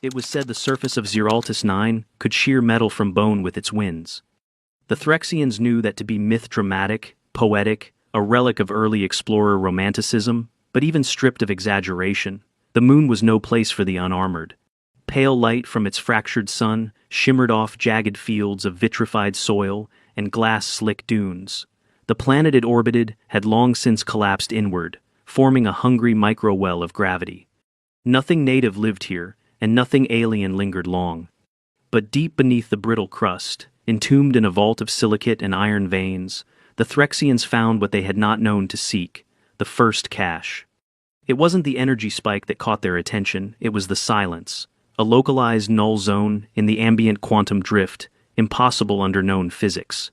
It was said the surface of Zeraltus 9 could shear metal from bone with its winds. The Threxians knew that to be myth-dramatic, poetic, a relic of early explorer romanticism, but even stripped of exaggeration, the moon was no place for the unarmored. Pale light from its fractured sun shimmered off jagged fields of vitrified soil and glass-slick dunes. The planet it orbited had long since collapsed inward, forming a hungry micro-well of gravity. Nothing native lived here, and nothing alien lingered long. But deep beneath the brittle crust, entombed in a vault of silicate and iron veins, the Threxians found what they had not known to seek, the first cache. It wasn't the energy spike that caught their attention, it was the silence, a localized null zone in the ambient quantum drift, impossible under known physics.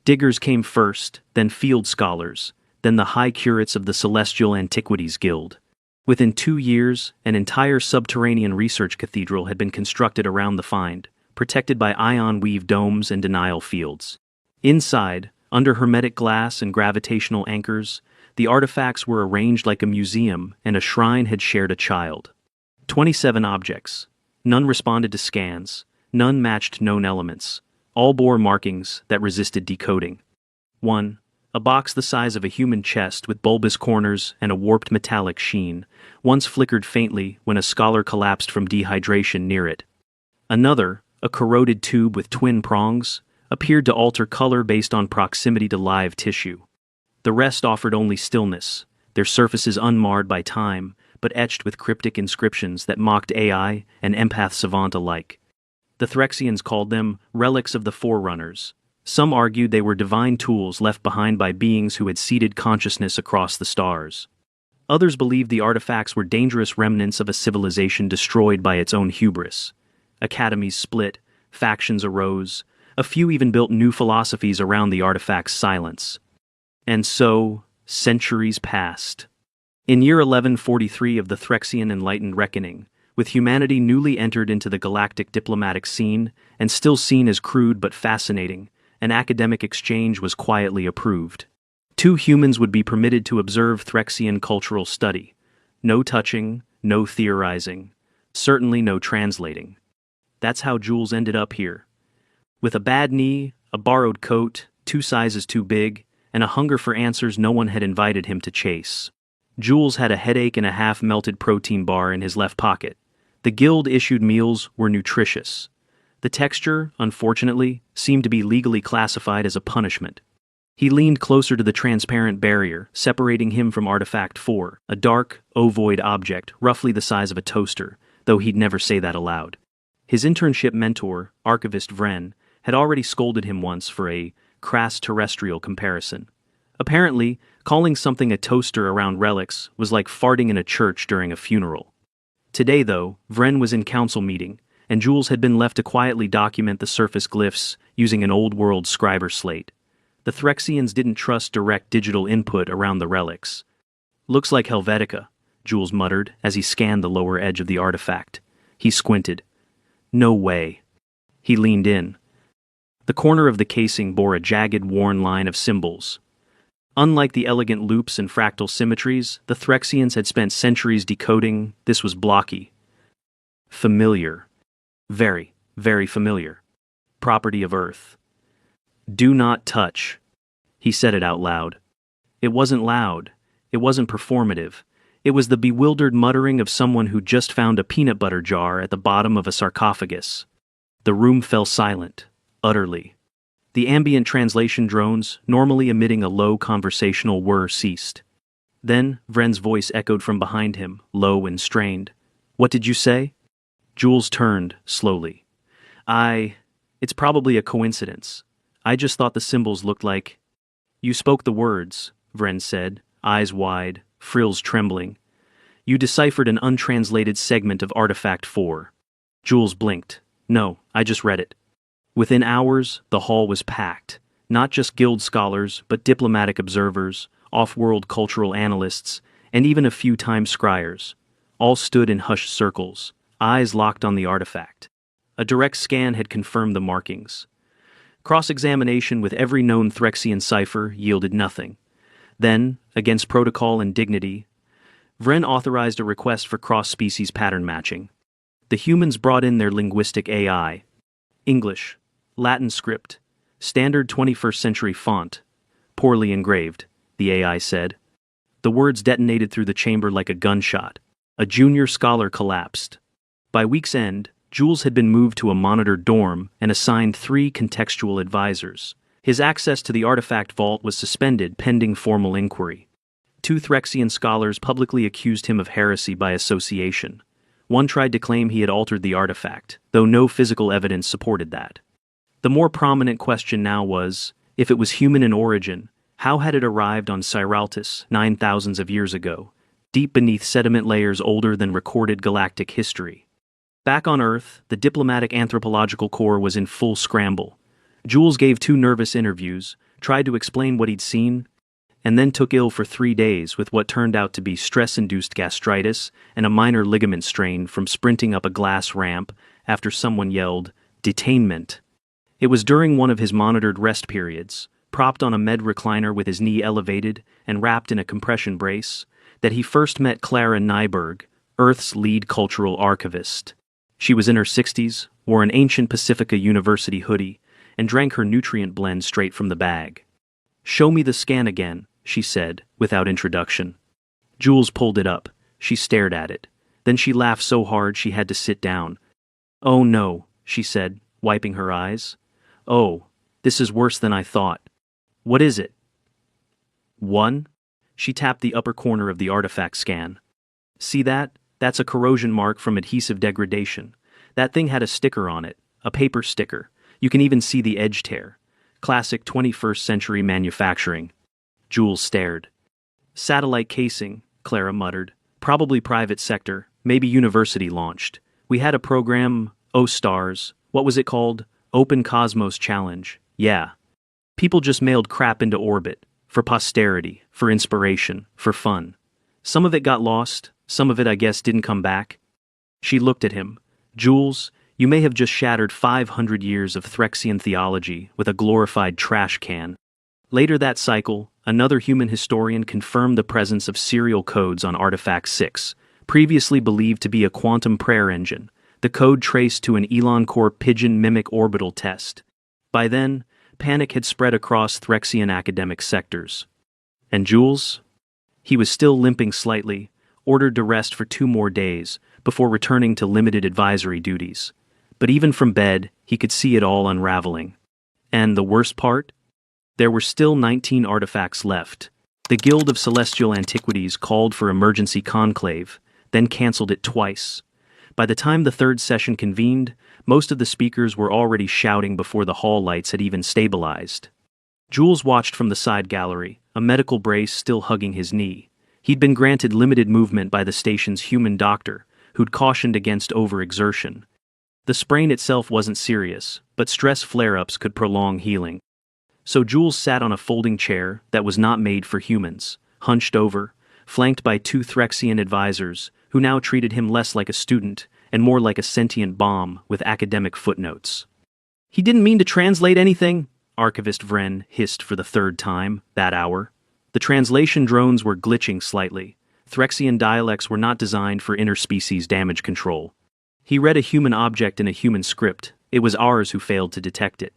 Diggers came first, then field scholars, then the high curates of the Celestial Antiquities Guild. Within 2 years, an entire subterranean research cathedral had been constructed around the find, protected by ion-weave domes and denial fields. Inside, under hermetic glass and gravitational anchors, the artifacts were arranged like a museum, and a shrine had shared a child. 27 objects. None responded to scans, none matched known elements. All bore markings that resisted decoding. 1. A box the size of a human chest with bulbous corners and a warped metallic sheen, once flickered faintly when a scholar collapsed from dehydration near it. Another, a corroded tube with twin prongs, appeared to alter color based on proximity to live tissue. The rest offered only stillness, their surfaces unmarred by time, but etched with cryptic inscriptions that mocked AI and empath savant alike. The Threxians called them relics of the Forerunners. Some argued they were divine tools left behind by beings who had seeded consciousness across the stars. Others believed the artifacts were dangerous remnants of a civilization destroyed by its own hubris. Academies split, factions arose, a few even built new philosophies around the artifact's silence. And so, centuries passed. In year 1143 of the Threxian Enlightened Reckoning, with humanity newly entered into the galactic diplomatic scene, and still seen as crude but fascinating, an academic exchange was quietly approved. 2 humans would be permitted to observe Threxian cultural study. No touching, no theorizing, certainly no translating. That's how Jules ended up here. With a bad knee, a borrowed coat, 2 sizes too big, and a hunger for answers no one had invited him to chase. Jules had a headache and a half-melted protein bar in his left pocket. The guild-issued meals were nutritious. The texture, unfortunately, seemed to be legally classified as a punishment. He leaned closer to the transparent barrier, separating him from Artifact 4, a dark, ovoid object roughly the size of a toaster, though he'd never say that aloud. His internship mentor, Archivist Vren, had already scolded him once for a crass terrestrial comparison. Apparently, calling something a toaster around relics was like farting in a church during a funeral. Today, though, Vren was in council meeting, and Jules had been left to quietly document the surface glyphs using an old-world scriber slate. The Threxians didn't trust direct digital input around the relics. "Looks like Helvetica," Jules muttered as he scanned the lower edge of the artifact. He squinted. "No way." He leaned in. The corner of the casing bore a jagged, worn line of symbols. Unlike the elegant loops and fractal symmetries the Threxians had spent centuries decoding, this was blocky. Familiar. Very, very familiar. Property of Earth. "Do not touch." He said it out loud. It wasn't loud. It wasn't performative. It was the bewildered muttering of someone who just found a peanut butter jar at the bottom of a sarcophagus. The room fell silent, utterly. The ambient translation drones, normally emitting a low conversational whir, ceased. Then, Vren's voice echoed from behind him, low and strained. "What did you say?" Jules turned, slowly. It's probably a coincidence. I just thought the symbols looked like—" "You spoke the words," Vren said, eyes wide, frills trembling. "You deciphered an untranslated segment of Artifact 4. Jules blinked. "No, I just read it." Within hours, the hall was packed. Not just guild scholars, but diplomatic observers, off-world cultural analysts, and even a few time scryers. All stood in hushed circles, eyes locked on the artifact. A direct scan had confirmed the markings. Cross-examination with every known Threxian cipher yielded nothing. Then, against protocol and dignity, Vren authorized a request for cross-species pattern matching. The humans brought in their linguistic AI. English, Latin script, standard 21st century font, poorly engraved, the AI said. The words detonated through the chamber like a gunshot. A junior scholar collapsed. By week's end, Jules had been moved to a monitored dorm and assigned 3 contextual advisors. His access to the artifact vault was suspended pending formal inquiry. 2 Threxian scholars publicly accused him of heresy by association. One tried to claim he had altered the artifact, though no physical evidence supported that. The more prominent question now was, if it was human in origin, how had it arrived on Cyraltis 9,000 of years ago, deep beneath sediment layers older than recorded galactic history? Back on Earth, the diplomatic anthropological corps was in full scramble. Jules gave 2 nervous interviews, tried to explain what he'd seen, and then took ill for 3 days with what turned out to be stress-induced gastritis and a minor ligament strain from sprinting up a glass ramp after someone yelled, "Detainment." It was during one of his monitored rest periods, propped on a med recliner with his knee elevated and wrapped in a compression brace, that he first met Clara Nyberg, Earth's lead cultural archivist. She was in her 60s, wore an ancient Pacifica University hoodie, and drank her nutrient blend straight from the bag. "Show me the scan again," she said, without introduction. Jules pulled it up. She stared at it. Then she laughed so hard she had to sit down. "Oh no," she said, wiping her eyes. "Oh, this is worse than I thought. What is it?" 1. She tapped the upper corner of the artifact scan. "See that? That's a corrosion mark from adhesive degradation. That thing had a sticker on it, a paper sticker. You can even see the edge tear. Classic 21st century manufacturing." Jules stared. "Satellite casing," Clara muttered. "Probably private sector, maybe university launched. We had a program, OSTARS, what was it called? Open Cosmos Challenge. Yeah. People just mailed crap into orbit. For posterity, for inspiration, for fun. Some of it got lost, some of it I guess didn't come back." She looked at him. "Jules, you may have just shattered 500 years of Threxian theology with a glorified trash can." Later that cycle, another human historian confirmed the presence of serial codes on Artifact 6, previously believed to be a quantum prayer engine, the code traced to an Elon Corps pigeon mimic orbital test. By then, panic had spread across Threxian academic sectors. And Jules? He was still limping slightly, ordered to rest for 2 more days, before returning to limited advisory duties. But even from bed, he could see it all unraveling. And the worst part? There were still 19 artifacts left. The Guild of Celestial Antiquities called for emergency conclave, then canceled it twice. By the time the 3rd session convened, most of the speakers were already shouting before the hall lights had even stabilized. Jules watched from the side gallery, a medical brace still hugging his knee. He'd been granted limited movement by the station's human doctor, who'd cautioned against overexertion. The sprain itself wasn't serious, but stress flare-ups could prolong healing. So Jules sat on a folding chair that was not made for humans, hunched over, flanked by 2 Threxian advisors, who now treated him less like a student and more like a sentient bomb with academic footnotes. "He didn't mean to translate anything," Archivist Vren hissed for the 3rd time that hour. The translation drones were glitching slightly. Threxian dialects were not designed for interspecies damage control. He read a human object in a human script. It was ours who failed to detect it.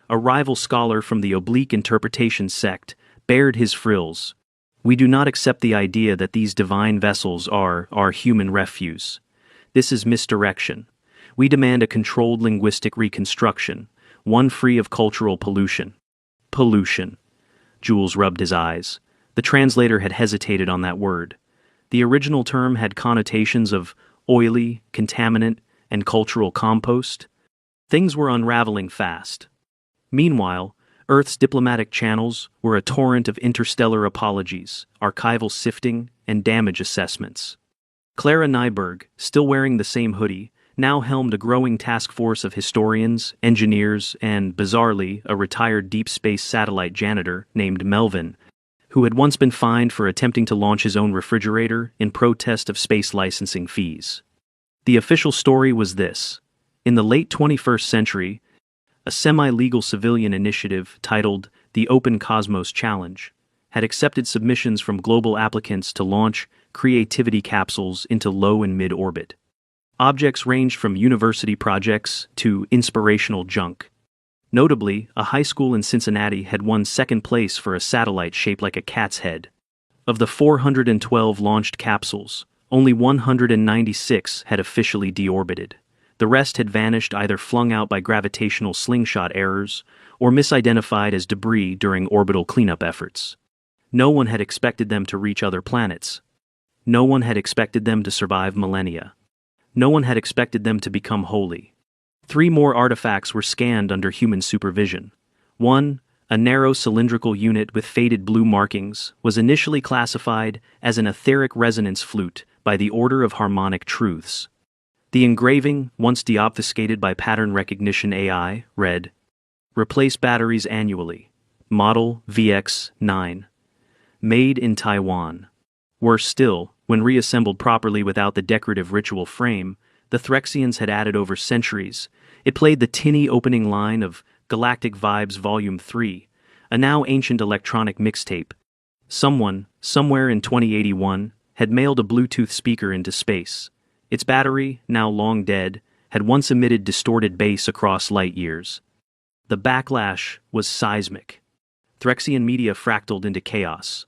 A rival scholar from the oblique interpretation sect bared his frills. "We do not accept the idea that these divine vessels are our human refuse. This is misdirection. We demand a controlled linguistic reconstruction, one free of cultural pollution." Pollution. Jules rubbed his eyes. The translator had hesitated on that word. The original term had connotations of oily, contaminant, and cultural compost. Things were unraveling fast. Meanwhile, Earth's diplomatic channels were a torrent of interstellar apologies, archival sifting, and damage assessments. Clara Nyberg, still wearing the same hoodie, now helmed a growing task force of historians, engineers, and, bizarrely, a retired deep space satellite janitor named Melvin, who had once been fined for attempting to launch his own refrigerator in protest of space licensing fees. The official story was this. In the late 21st century, a semi-legal civilian initiative titled the Open Cosmos Challenge had accepted submissions from global applicants to launch creativity capsules into low and mid-orbit. Objects ranged from university projects to inspirational junk. Notably, a high school in Cincinnati had won second place for a satellite shaped like a cat's head. Of the 412 launched capsules, only 196 had officially deorbited. The rest had vanished, either flung out by gravitational slingshot errors or misidentified as debris during orbital cleanup efforts. No one had expected them to reach other planets. No one had expected them to survive millennia. No one had expected them to become holy. 3 more artifacts were scanned under human supervision. One, a narrow cylindrical unit with faded blue markings, was initially classified as an etheric resonance flute by the Order of Harmonic Truths. The engraving, once deobfuscated by pattern recognition AI, read, "Replace batteries annually. Model VX9. Made in Taiwan." Worse still, when reassembled properly without the decorative ritual frame, the Threxians had added over centuries. It played the tinny opening line of Galactic Vibes Volume 3, a now ancient electronic mixtape. Someone, somewhere in 2081, had mailed a Bluetooth speaker into space. Its battery, now long dead, had once emitted distorted bass across light years. The backlash was seismic. Threxian media fractaled into chaos.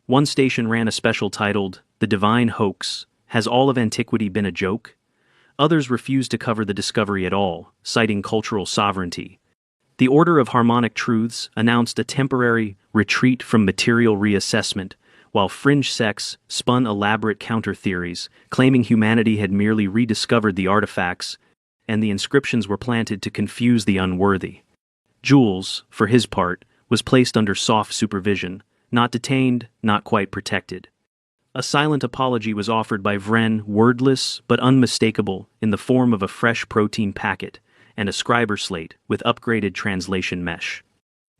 One station ran a special titled, "The Divine Hoax. Has all of antiquity been a joke?" Others refused to cover the discovery at all, citing cultural sovereignty. The Order of Harmonic Truths announced a temporary retreat from material reassessment, while fringe sects spun elaborate counter-theories, claiming humanity had merely rediscovered the artifacts, and the inscriptions were planted to confuse the unworthy. Jules, for his part, was placed under soft supervision, not detained, not quite protected. A silent apology was offered by Vren, wordless but unmistakable, in the form of a fresh protein packet and a scriber slate with upgraded translation mesh.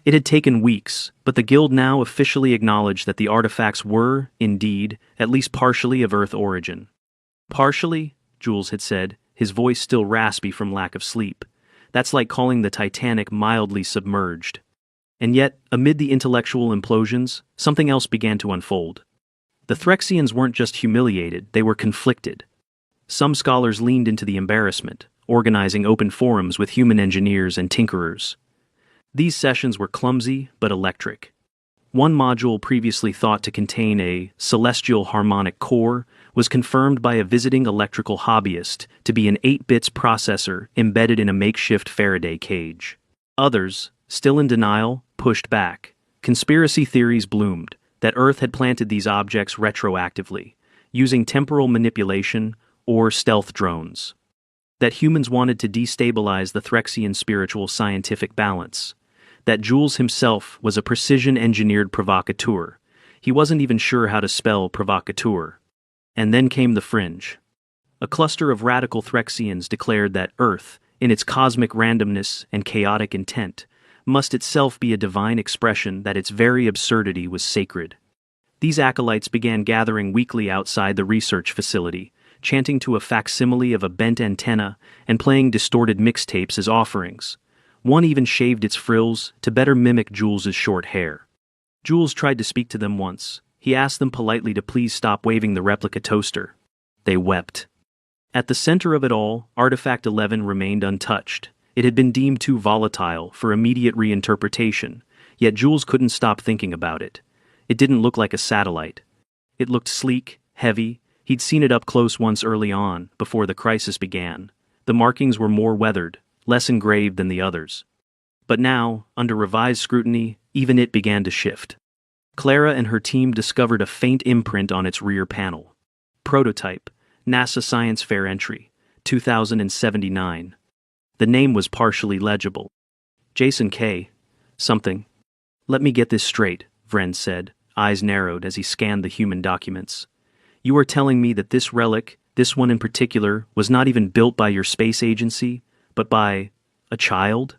It had taken weeks, but the Guild now officially acknowledged that the artifacts were, indeed, at least partially of Earth origin. "Partially?" Jules had said, his voice still raspy from lack of sleep. "That's like calling the Titanic mildly submerged." And yet, amid the intellectual implosions, something else began to unfold. The Threxians weren't just humiliated, they were conflicted. Some scholars leaned into the embarrassment, organizing open forums with human engineers and tinkerers. These sessions were clumsy but electric. One module previously thought to contain a celestial harmonic core was confirmed by a visiting electrical hobbyist to be an 8-bits processor embedded in a makeshift Faraday cage. Others, still in denial, pushed back. Conspiracy theories bloomed that Earth had planted these objects retroactively, using temporal manipulation or stealth drones. That humans wanted to destabilize the Threxian spiritual scientific balance. That Jules himself was a precision-engineered provocateur. He wasn't even sure how to spell provocateur. And then came the fringe. A cluster of radical Threxians declared that Earth, in its cosmic randomness and chaotic intent, must itself be a divine expression, that its very absurdity was sacred. These acolytes began gathering weekly outside the research facility, chanting to a facsimile of a bent antenna and playing distorted mixtapes as offerings. One even shaved its frills to better mimic Jules's short hair. Jules tried to speak to them once. He asked them politely to please stop waving the replica toaster. They wept. At the center of it all, Artifact 11 remained untouched. It had been deemed too volatile for immediate reinterpretation, yet Jules couldn't stop thinking about it. It didn't look like a satellite. It looked sleek, heavy. He'd seen it up close once early on, before the crisis began. The markings were more weathered, less engraved than the others. But now, under revised scrutiny, even it began to shift. Clara and her team discovered a faint imprint on its rear panel. Prototype, NASA Science Fair entry, 2079. The name was partially legible. Jason K. something. "Let me get this straight," Vren said, eyes narrowed as he scanned the human documents. "You are telling me that this relic, this one in particular, was not even built by your space agency, but by a child?"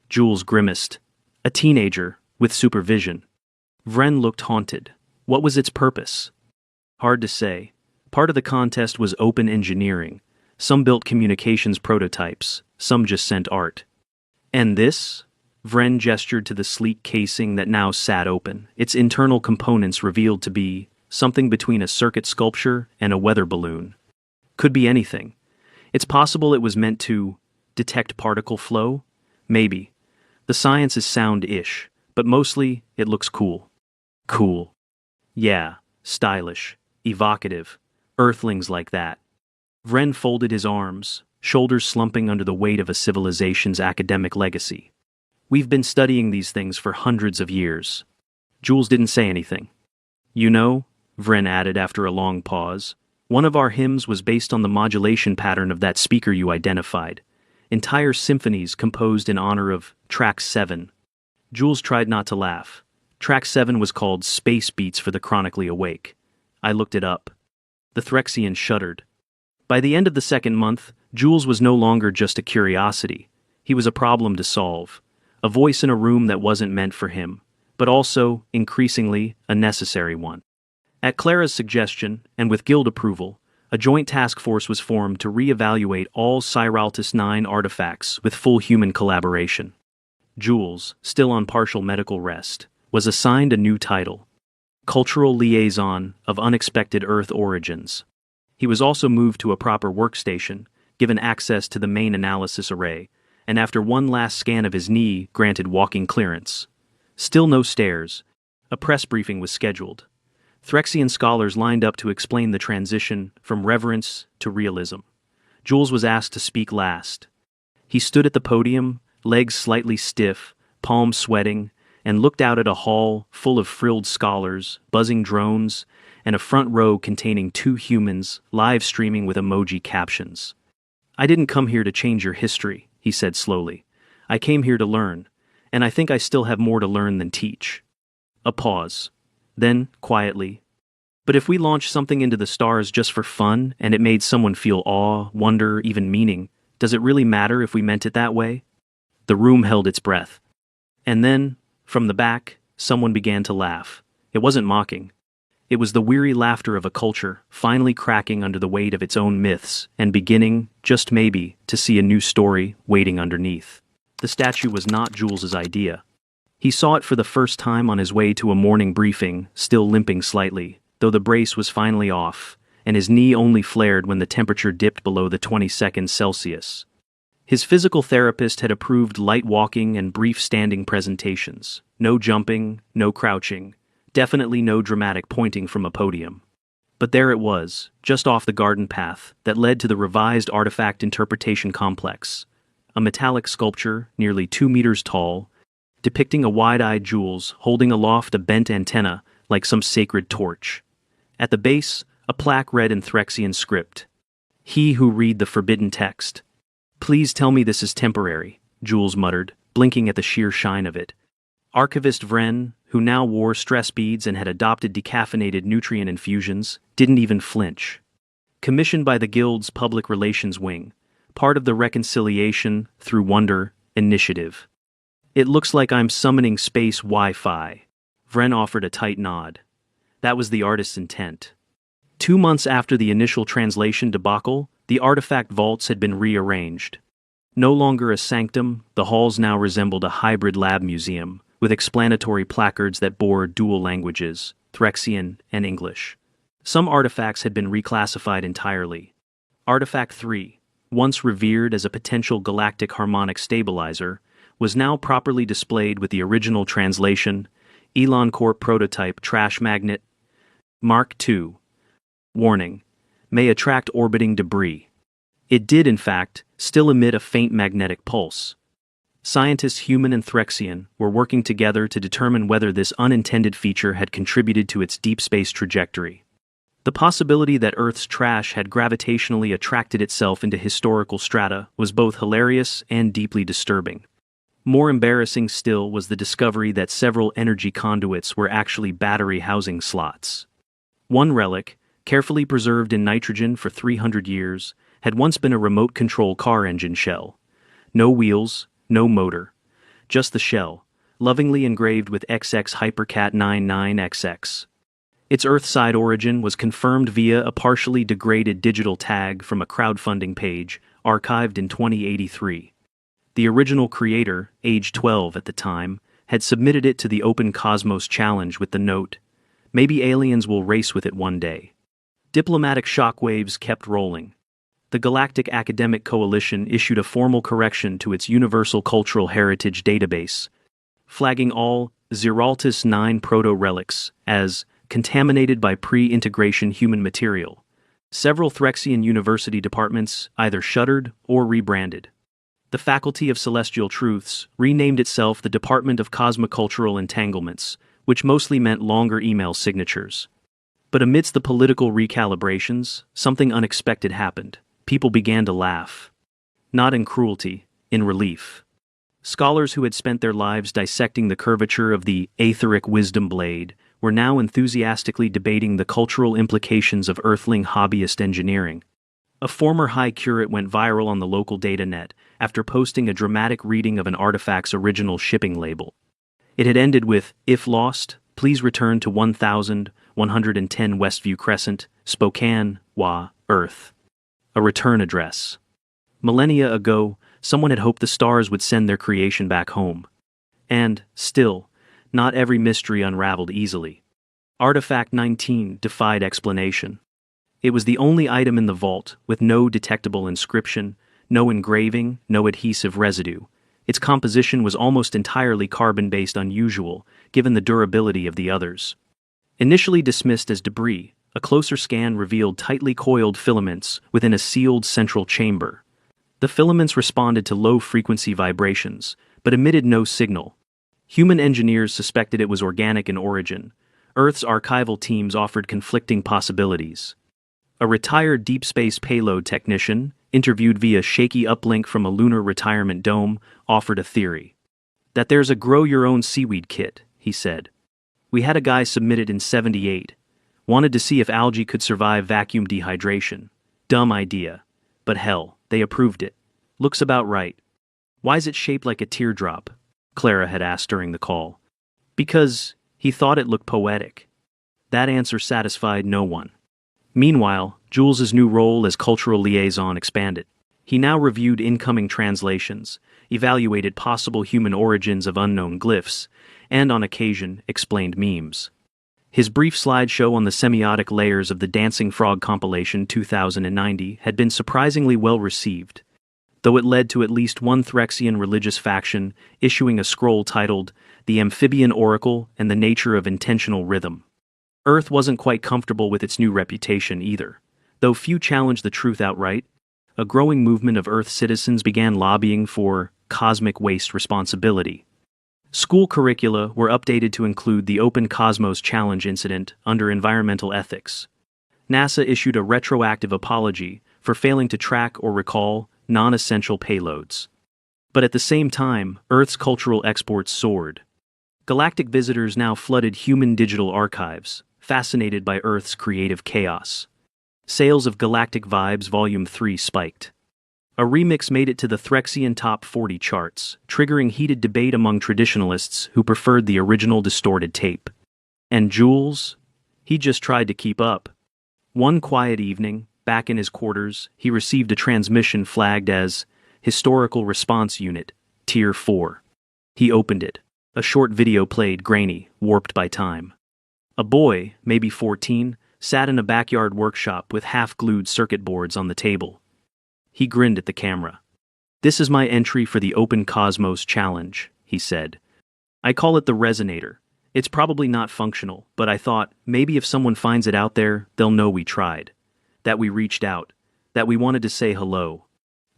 Jules grimaced. "A teenager, with supervision." Vren looked haunted. What was its purpose? Hard to say. Part of the contest was open engineering. Some built communications prototypes, some just sent art. And this? Vren gestured to the sleek casing that now sat open, its internal components revealed to be something between a circuit sculpture and a weather balloon. Could be anything. It's possible it was meant to detect particle flow? Maybe. The science is sound-ish, but mostly it looks cool. Cool. Yeah, stylish, evocative, earthlings like that. Vren folded his arms, shoulders slumping under the weight of a civilization's academic legacy. We've been studying these things for hundreds of years. Jules didn't say anything. You know, Vren added after a long pause, one of our hymns was based on the modulation pattern of that speaker you identified. Entire symphonies composed in honor of Track 7. Jules tried not to laugh. Track 7 was called Space Beats for the Chronically Awake. I looked it up. The Threxian shuddered. By the end of the second month, Jules was no longer just a curiosity. He was a problem to solve. A voice in a room that wasn't meant for him, but also, increasingly, a necessary one. At Clara's suggestion, and with guild approval, a joint task force was formed to re-evaluate all Cyraltis 9 artifacts with full human collaboration. Jules, still on partial medical rest, was assigned a new title, Cultural Liaison of Unexpected Earth Origins. He was also moved to a proper workstation, given access to the main analysis array, and after one last scan of his knee, granted walking clearance. Still no stairs. A press briefing was scheduled. Threxian scholars lined up to explain the transition from reverence to realism. Jules was asked to speak last. He stood at the podium, legs slightly stiff, palms sweating, and looked out at a hall full of frilled scholars, buzzing drones, and a front row containing 2 humans, live streaming with emoji captions. I didn't come here to change your history, he said slowly. I came here to learn, and I think I still have more to learn than teach. A pause. Then, quietly, but if we launched something into the stars just for fun, and it made someone feel awe, wonder, even meaning, does it really matter if we meant it that way? The room held its breath. And then, from the back, someone began to laugh. It wasn't mocking. It was the weary laughter of a culture, finally cracking under the weight of its own myths, and beginning, just maybe, to see a new story waiting underneath. The statue was not Jules's idea. He saw it for the first time on his way to a morning briefing, still limping slightly, though the brace was finally off, and his knee only flared when the temperature dipped below the 20 seconds Celsius. His physical therapist had approved light walking and brief standing presentations. No jumping, no crouching, definitely no dramatic pointing from a podium. But there it was, just off the garden path that led to the revised artifact interpretation complex. A metallic sculpture, nearly 2 meters tall, depicting a wide-eyed Jules holding aloft a bent antenna like some sacred torch. At the base, a plaque read in Threxian script. He who read the forbidden text. Please tell me this is temporary, Jules muttered, blinking at the sheer shine of it. Archivist Vren, who now wore stress beads and had adopted decaffeinated nutrient infusions, didn't even flinch. Commissioned by the Guild's Public Relations Wing, part of the Reconciliation Through Wonder initiative. It looks like I'm summoning space Wi-Fi. Vren offered a tight nod. That was the artist's intent. 2 months after the initial translation debacle, the artifact vaults had been rearranged. No longer a sanctum, the halls now resembled a hybrid lab museum, with explanatory placards that bore dual languages, Threxian and English. Some artifacts had been reclassified entirely. Artifact 3, once revered as a potential galactic harmonic stabilizer, was now properly displayed with the original translation, Elon Corp prototype trash magnet, Mark II. Warning, may attract orbiting debris. It did, in fact, still emit a faint magnetic pulse. Scientists Human and Threxian were working together to determine whether this unintended feature had contributed to its deep space trajectory. The possibility that Earth's trash had gravitationally attracted itself into historical strata was both hilarious and deeply disturbing. More embarrassing still was the discovery that several energy conduits were actually battery housing slots. One relic, carefully preserved in nitrogen for 300 years, had once been a remote control car engine shell. No wheels, no motor. Just the shell, lovingly engraved with XX Hypercat 99XX. Its Earthside origin was confirmed via a partially degraded digital tag from a crowdfunding page, archived in 2083. The original creator, age 12 at the time, had submitted it to the Open Cosmos Challenge with the note, "Maybe aliens will race with it one day." Diplomatic shockwaves kept rolling. the Galactic Academic Coalition issued a formal correction to its Universal Cultural Heritage database, flagging all Zeraltis 9 proto-relics as contaminated by pre-integration human material. Several Threxian university departments either shuttered or rebranded. The Faculty of Celestial Truths renamed itself the Department of Cosmocultural Entanglements, which mostly meant longer email signatures. But amidst the political recalibrations, something unexpected happened. People began to laugh. Not in cruelty, in relief. Scholars who had spent their lives dissecting the curvature of the aetheric wisdom blade were now enthusiastically debating the cultural implications of Earthling hobbyist engineering. A former high curate went viral on the local data net after posting a dramatic reading of an artifact's original shipping label. It had ended with, "If lost, please return to 1110 Westview Crescent, Spokane, WA, Earth." A return address. Millennia ago, someone had hoped the stars would send their creation back home. And, still, not every mystery unraveled easily. Artifact 19 defied explanation. It was the only item in the vault with no detectable inscription, no engraving, no adhesive residue. Its composition was almost entirely carbon-based, unusual, given the durability of the others. Initially dismissed as debris, a closer scan revealed tightly coiled filaments within a sealed central chamber. The filaments responded to low-frequency vibrations, but emitted no signal. Human engineers suspected it was organic in origin. Earth's archival teams offered conflicting possibilities. A retired deep space payload technician, interviewed via shaky uplink from a lunar retirement dome, offered a theory. That there's a grow-your-own seaweed kit, he said. We had a guy submit it in '78. Wanted to see if algae could survive vacuum dehydration. Dumb idea. But hell, they approved it. Looks about right. Why's it shaped like a teardrop? Clara had asked during the call. Because he thought it looked poetic. That answer satisfied no one. Meanwhile, Jules's new role as cultural liaison expanded. He now reviewed incoming translations, evaluated possible human origins of unknown glyphs, and on occasion explained memes. His brief slideshow on the semiotic layers of the Dancing Frog compilation 2090 had been surprisingly well received, though it led to at least one Threxian religious faction issuing a scroll titled The Amphibian Oracle and the Nature of Intentional Rhythm. Earth wasn't quite comfortable with its new reputation either. Though few challenged the truth outright, a growing movement of Earth citizens began lobbying for cosmic waste responsibility. School curricula were updated to include the Open Cosmos Challenge incident under environmental ethics. NASA issued a retroactive apology for failing to track or recall non-essential payloads. But at the same time, Earth's cultural exports soared. Galactic visitors now flooded human digital archives, fascinated by Earth's creative chaos. Sales of Galactic Vibes Volume 3 spiked. A remix made it to the Threxian Top 40 charts, triggering heated debate among traditionalists who preferred the original distorted tape. And Jules? He just tried to keep up. One quiet evening, back in his quarters, he received a transmission flagged as Historical Response Unit, Tier 4. He opened it. A short video played, grainy, warped by time. A boy, maybe 14, sat in a backyard workshop with half-glued circuit boards on the table. He grinned at the camera. "This is my entry for the Open Cosmos Challenge," he said. "I call it the Resonator. It's probably not functional, but I thought, maybe if someone finds it out there, they'll know we tried. That we reached out. That we wanted to say hello."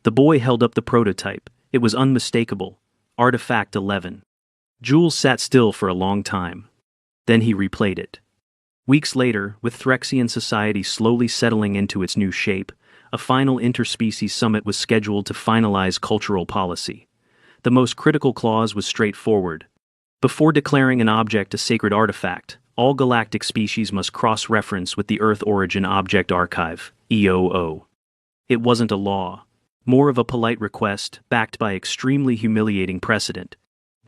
The boy held up the prototype. It was unmistakable. Artifact 11. Jules sat still for a long time. Then he replayed it. Weeks later, with Threxian society slowly settling into its new shape, a final interspecies summit was scheduled to finalize cultural policy. The most critical clause was straightforward. Before declaring an object a sacred artifact, all galactic species must cross-reference with the Earth Origin Object Archive, EOO. It wasn't a law, more of a polite request backed by extremely humiliating precedent.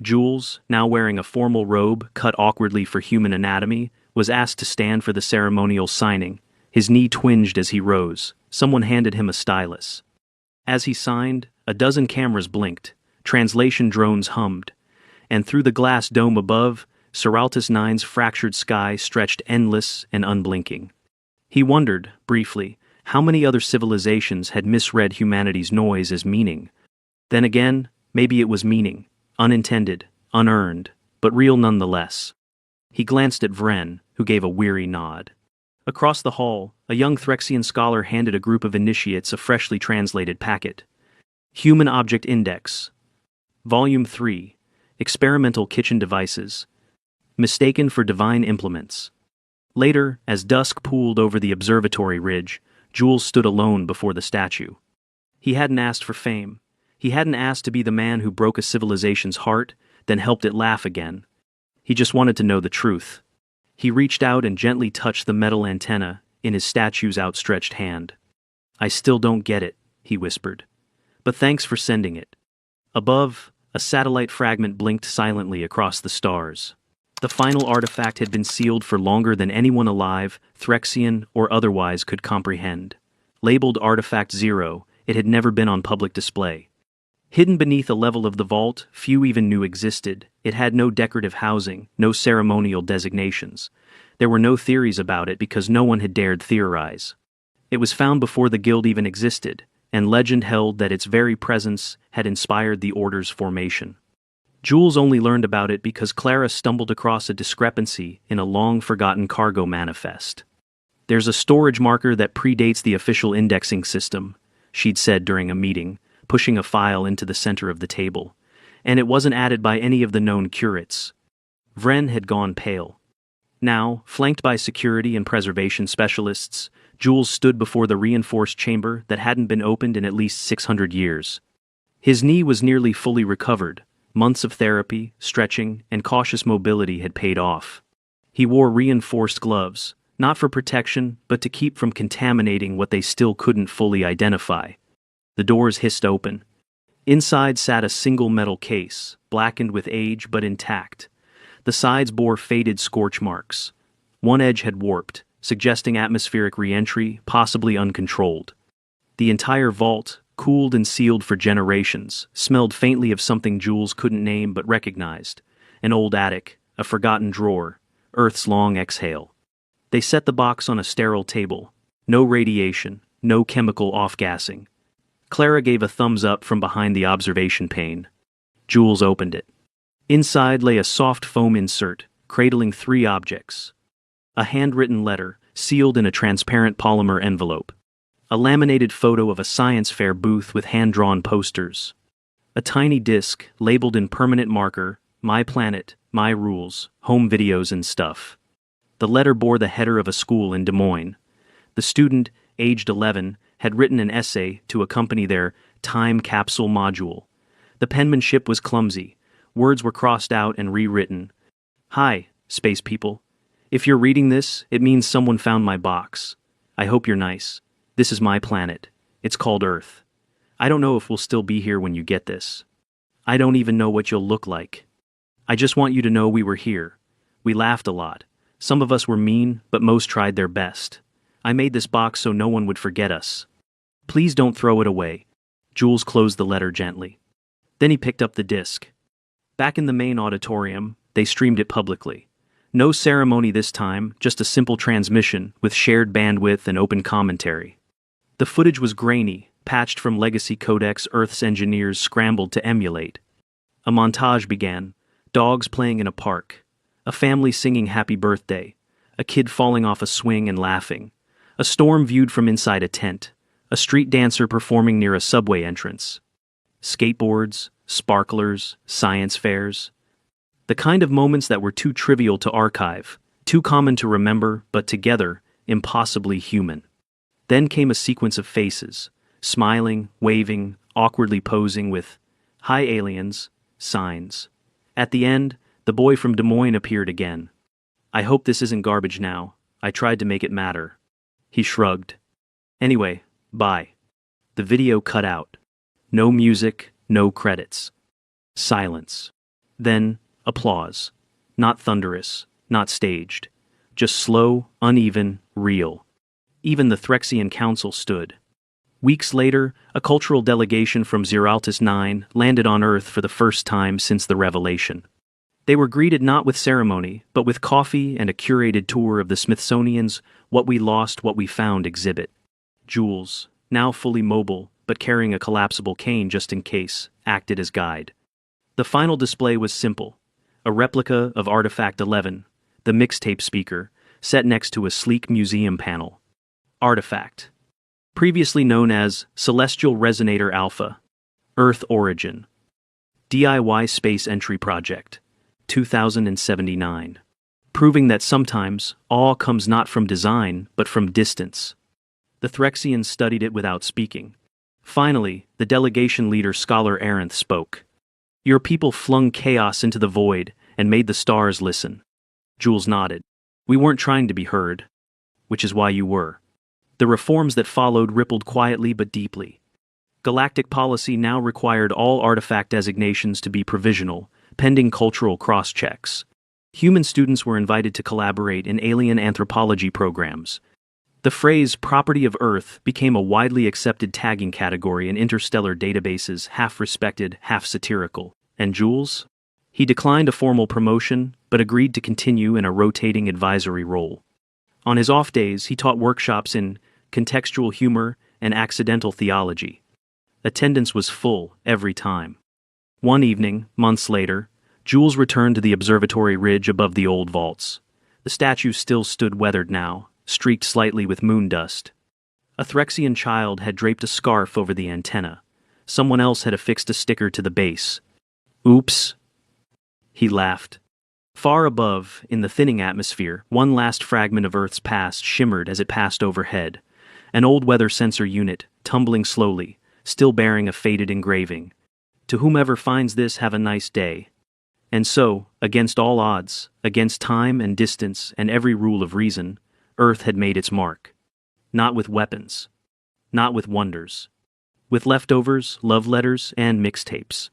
Jules, now wearing a formal robe cut awkwardly for human anatomy, was asked to stand for the ceremonial signing. His knee twinged as he rose. Someone handed him a stylus. As he signed, a dozen cameras blinked, translation drones hummed, and through the glass dome above, Zeraltis 9's fractured sky stretched endless and unblinking. He wondered, briefly, How many other civilizations had misread humanity's noise as meaning? Then again, maybe it was meaning, unintended, unearned, but real nonetheless. He glanced at Vren, who gave a weary nod. Across the hall, a young Threxian scholar handed a group of initiates a freshly translated packet. Human Object Index. Volume 3. Experimental Kitchen Devices. Mistaken for Divine Implements. Later, as dusk pooled over the observatory ridge, Jules stood alone before the statue. He hadn't asked for fame. He hadn't asked to be the man who broke a civilization's heart, then helped it laugh again. He just wanted to know the truth. He reached out and gently touched the metal antenna in his statue's outstretched hand. "I still don't get it," he whispered. "But thanks for sending it." Above, a satellite fragment blinked silently across the stars. The final artifact had been sealed for longer than anyone alive, Threxian or otherwise, could comprehend. Labeled Artifact 0, it had never been on public display. Hidden beneath a level of the vault few even knew existed, it had no decorative housing, no ceremonial designations. There were no theories about it because no one had dared theorize. It was found before the guild even existed, and legend held that its very presence had inspired the Order's formation. Jules only learned about it because Clara stumbled across a discrepancy in a long-forgotten cargo manifest. "There's a storage marker that predates the official indexing system," she'd said during a meeting, pushing a file into the center of the table, "and it wasn't added by any of the known curates." Vren had gone pale. Now, flanked by security and preservation specialists, Jules stood before the reinforced chamber that hadn't been opened in at least 600 years. His knee was nearly fully recovered. Months of therapy, stretching, and cautious mobility had paid off. He wore reinforced gloves, not for protection, but to keep from contaminating what they still couldn't fully identify. The doors hissed open. Inside sat a single metal case, blackened with age but intact. The sides bore faded scorch marks. One edge had warped, suggesting atmospheric re-entry, possibly uncontrolled. The entire vault, cooled and sealed for generations, smelled faintly of something Jules couldn't name but recognized. An old attic, a forgotten drawer, Earth's long exhale. They set the box on a sterile table. No radiation, no chemical off-gassing. Clara gave a thumbs up from behind the observation pane. Jules opened it. Inside lay a soft foam insert, cradling 3 objects. A handwritten letter, sealed in a transparent polymer envelope. A laminated photo of a science fair booth with hand-drawn posters. A tiny disc, labeled in permanent marker, "My Planet, My Rules, Home Videos and Stuff." The letter bore the header of a school in Des Moines. The student, aged 11, had written an essay to accompany their time capsule module. The penmanship was clumsy. Words were crossed out and rewritten. "Hi, space people. If you're reading this, it means someone found my box. I hope you're nice. This is my planet. It's called Earth. I don't know if we'll still be here when you get this. I don't even know what you'll look like. I just want you to know we were here. We laughed a lot. Some of us were mean, but most tried their best. I made this box so no one would forget us. Please don't throw it away." Jules closed the letter gently. Then he picked up the disc. Back in the main auditorium, they streamed it publicly. No ceremony this time, just a simple transmission with shared bandwidth and open commentary. The footage was grainy, patched from legacy codecs Earth's engineers scrambled to emulate. A montage began, dogs playing in a park, a family singing happy birthday, a kid falling off a swing and laughing, a storm viewed from inside a tent, a street dancer performing near a subway entrance. Skateboards, sparklers, science fairs. The kind of moments that were too trivial to archive, too common to remember, but together, impossibly human. Then came a sequence of faces, smiling, waving, awkwardly posing with "Hi aliens" signs. At the end, the boy from Des Moines appeared again. "I hope this isn't garbage now. I tried to make it matter." He shrugged. "Anyway, bye." The video cut out. No music, no credits. Silence. Then, applause. Not thunderous, not staged. Just slow, uneven, real. Even the Threxian Council stood. Weeks later, a cultural delegation from Zeraltis 9 landed on Earth for the first time since the revelation. They were greeted not with ceremony, but with coffee and a curated tour of the Smithsonian's What We Lost, What We Found exhibit. Jules, now fully mobile, but carrying a collapsible cane just in case, acted as guide. The final display was simple. A replica of Artifact 11, the mixtape speaker, set next to a sleek museum panel. Artifact. Previously known as Celestial Resonator Alpha. Earth Origin. DIY Space Entry Project. 2079. Proving that sometimes, awe comes not from design, but from distance. The Threxians studied it without speaking. Finally, the delegation leader Scholar Aranth spoke. Your people flung chaos into the void and made the stars listen. Jules nodded. We weren't trying to be heard. Which is why you were. The reforms that followed rippled quietly but deeply. Galactic policy now required all artifact designations to be provisional, pending cultural cross-checks. Human students were invited to collaborate in alien anthropology programs. The phrase property of Earth became a widely accepted tagging category in interstellar databases, half respected, half satirical. And Jules? He declined a formal promotion, but agreed to continue in a rotating advisory role. On his off days, he taught workshops in contextual humor and accidental theology. Attendance was full every time. One evening, months later, Jules returned to the observatory ridge above the old vaults. The statue still stood weathered now, streaked slightly with moon dust. A Threxian child had draped a scarf over the antenna. Someone else had affixed a sticker to the base. Oops. He laughed. Far above, in the thinning atmosphere, one last fragment of Earth's past shimmered as it passed overhead. An old weather sensor unit, tumbling slowly, still bearing a faded engraving. To whomever finds this, have a nice day. And so, against all odds, against time and distance and every rule of reason, Earth had made its mark. Not with weapons. Not with wonders. With leftovers, love letters, and mixtapes.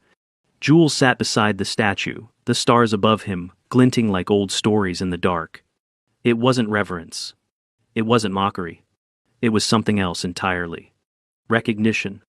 Jules sat beside the statue, the stars above him, glinting like old stories in the dark. It wasn't reverence. It wasn't mockery. It was something else entirely. Recognition.